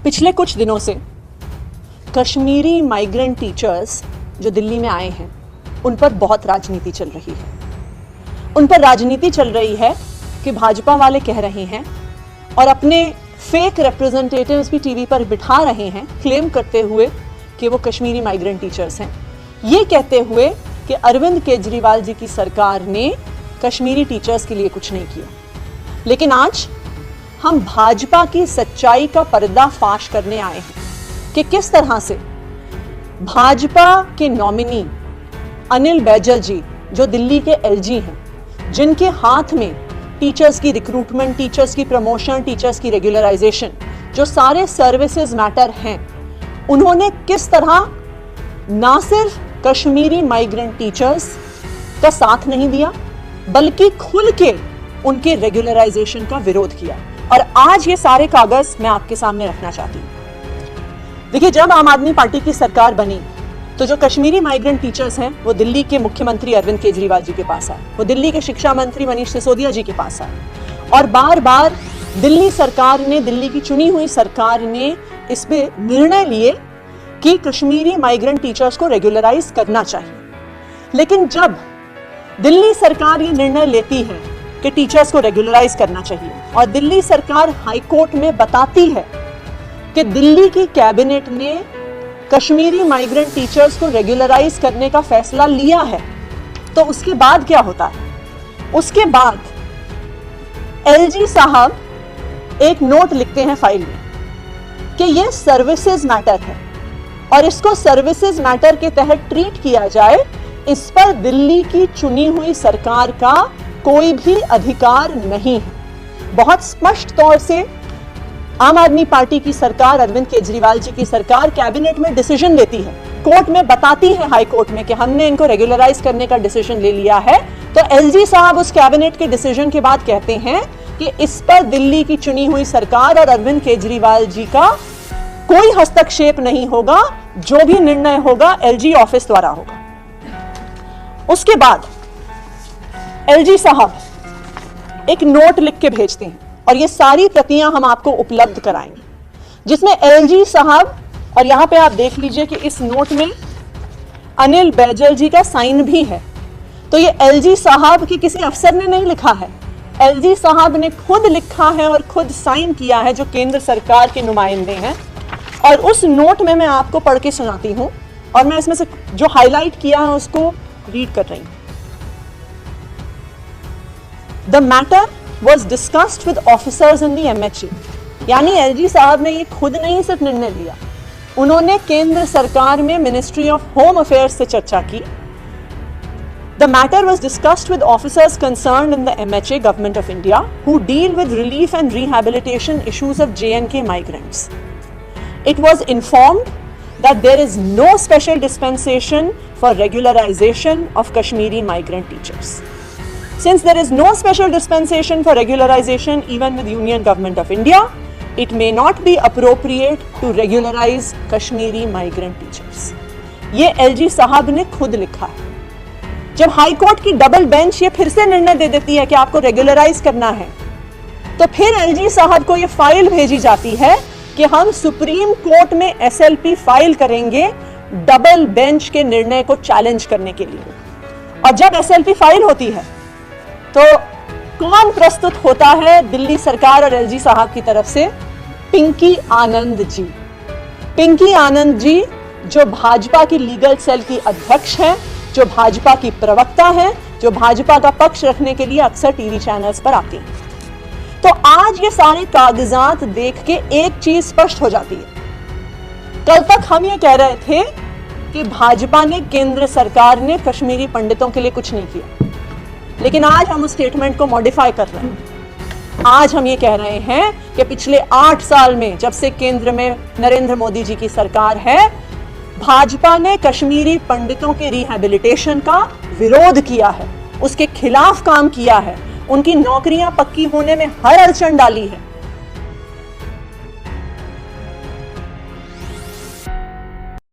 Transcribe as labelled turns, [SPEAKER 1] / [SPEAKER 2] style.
[SPEAKER 1] पिछले कुछ दिनों से कश्मीरी माइग्रेंट टीचर्स जो दिल्ली में आए हैं उन पर बहुत राजनीति चल रही है। उन पर राजनीति चल रही है कि भाजपा वाले कह रहे हैं और अपने फेक रिप्रेजेंटेटिव्स भी टीवी पर बिठा रहे हैं, क्लेम करते हुए कि वो कश्मीरी माइग्रेंट टीचर्स हैं, ये कहते हुए कि अरविंद केजरीवाल जी की सरकार ने कश्मीरी टीचर्स के लिए कुछ नहीं किया। लेकिन आज हम भाजपा की सच्चाई का पर्दाफाश करने आए हैं कि किस तरह से भाजपा के नॉमिनी अनिल बैजल जी, जो दिल्ली के एलजी हैं, जिनके हाथ में टीचर्स की रिक्रूटमेंट, टीचर्स की प्रमोशन, टीचर्स की रेगुलराइजेशन, जो सारे सर्विसेज मैटर हैं, उन्होंने किस तरह ना सिर्फ कश्मीरी माइग्रेंट टीचर्स का साथ नहीं दिया बल्कि खुल के उनके रेगुलराइजेशन का विरोध किया। और आज ये सारे कागज मैं आपके सामने रखना चाहती हूँ। देखिए, जब आम आदमी पार्टी की सरकार बनी तो जो कश्मीरी माइग्रेंट टीचर्स हैं वो दिल्ली के मुख्यमंत्री अरविंद केजरीवाल जी के पास आए, वो दिल्ली के शिक्षा मंत्री मनीष सिसोदिया जी के पास आए और बार बार दिल्ली सरकार ने, दिल्ली की चुनी हुई सरकार ने इस पे निर्णय लिए कि कश्मीरी माइग्रेंट टीचर्स को रेगुलराइज करना चाहिए। लेकिन जब दिल्ली सरकार ये निर्णय लेती है कि टीचर्स को रेगुलराइज करना चाहिए और दिल्ली सरकार हाई कोर्ट में बताती है कि दिल्ली की कैबिनेट ने कश्मीरी माइग्रेंट टीचर्स को रेगुलराइज करने का फैसला लिया है, तो उसके बाद क्या होता है? उसके बाद एलजी साहब एक नोट लिखते हैं फाइल में कि यह सर्विसेज मैटर है और इसको सर्विसेज मैटर के तहत ट्रीट किया जाए, इस पर दिल्ली की चुनी हुई सरकार का कोई भी अधिकार नहीं है। बहुत स्पष्ट तौर से आम आदमी पार्टी की सरकार, अरविंद केजरीवाल जी की सरकार कैबिनेट में डिसीजन लेती है, कोर्ट में बताती है, हाई कोर्ट में, कि हमने इनको रेगुलराइज करने का डिसीजन ले लिया है। तो एलजी साहब उस कैबिनेट के डिसीजन के बाद कहते हैं कि इस पर दिल्ली की चुनी हुई सरकार और अरविंद केजरीवाल जी का कोई हस्तक्षेप नहीं होगा, जो भी निर्णय होगा एलजी ऑफिस द्वारा होगा। उसके बाद एलजी साहब एक नोट लिख के भेजते हैं और ये सारी प्रतियां हम आपको उपलब्ध कराएंगे, जिसमें एलजी साहब, और यहां पे आप देख लीजिए कि इस नोट में अनिल बैजल जी का साइन भी है। तो ये एलजी साहब की किसी अफसर ने नहीं लिखा है, एलजी साहब ने खुद लिखा है और खुद साइन किया है, जो केंद्र सरकार के नुमाइंदे हैं। और उस नोट में मैं आपको पढ़ के सुनाती हूं और मैं इसमें से जो हाईलाइट किया है उसको रीड कर रही हूं। The matter was discussed with officers in the MHA, यानी एलजी साहब ने ये खुद नहीं सिर्फ निर्णय लिया, उन्होंने केंद्र सरकार में मिनिस्ट्री ऑफ होम अफेयर्स से चर्चा की। The matter was discussed with officers concerned in the MHA, Government of India, who deal with relief and rehabilitation issues of J&K migrants. It was informed that there is no special dispensation for regularization of Kashmiri migrant teachers. Since there is no special dispensation for regularization even with Union Government of India, it may not be appropriate to regularize Kashmiri migrant teachers. ये LG साहब ने खुद लिखा है। जब high court की double bench ये फिर से निर्णय दे देती है कि आपको रेगुलराइज करना है, तो फिर एलजी साहब को ये फाइल भेजी जाती है कि हम सुप्रीम कोर्ट में एसएलपी फाइल करेंगे डबल बेंच के निर्णय को चैलेंज करने के लिए। और जब एसएलपी फाइल होती है तो कौन प्रस्तुत होता है दिल्ली सरकार और एलजी साहब की तरफ से? पिंकी आनंद जी। पिंकी आनंद जी जो भाजपा की लीगल सेल की अध्यक्ष हैं, जो भाजपा की प्रवक्ता हैं, जो भाजपा का पक्ष रखने के लिए अक्सर टीवी चैनल्स पर आती हैं। तो आज ये सारे कागजात देख के एक चीज स्पष्ट हो जाती है। कल तक हम ये कह रहे थे कि भाजपा ने, केंद्र सरकार ने कश्मीरी पंडितों के लिए कुछ नहीं किया, लेकिन आज हम उस स्टेटमेंट को मॉडिफाई कर रहे हैं। आज हम ये कह रहे हैं कि पिछले 8 साल में, जब से केंद्र में नरेंद्र मोदी जी की सरकार है, भाजपा ने कश्मीरी पंडितों के रिहैबिलिटेशन का विरोध किया है, उसके खिलाफ काम किया है, उनकी नौकरियां पक्की होने में हर अड़चन डाली है।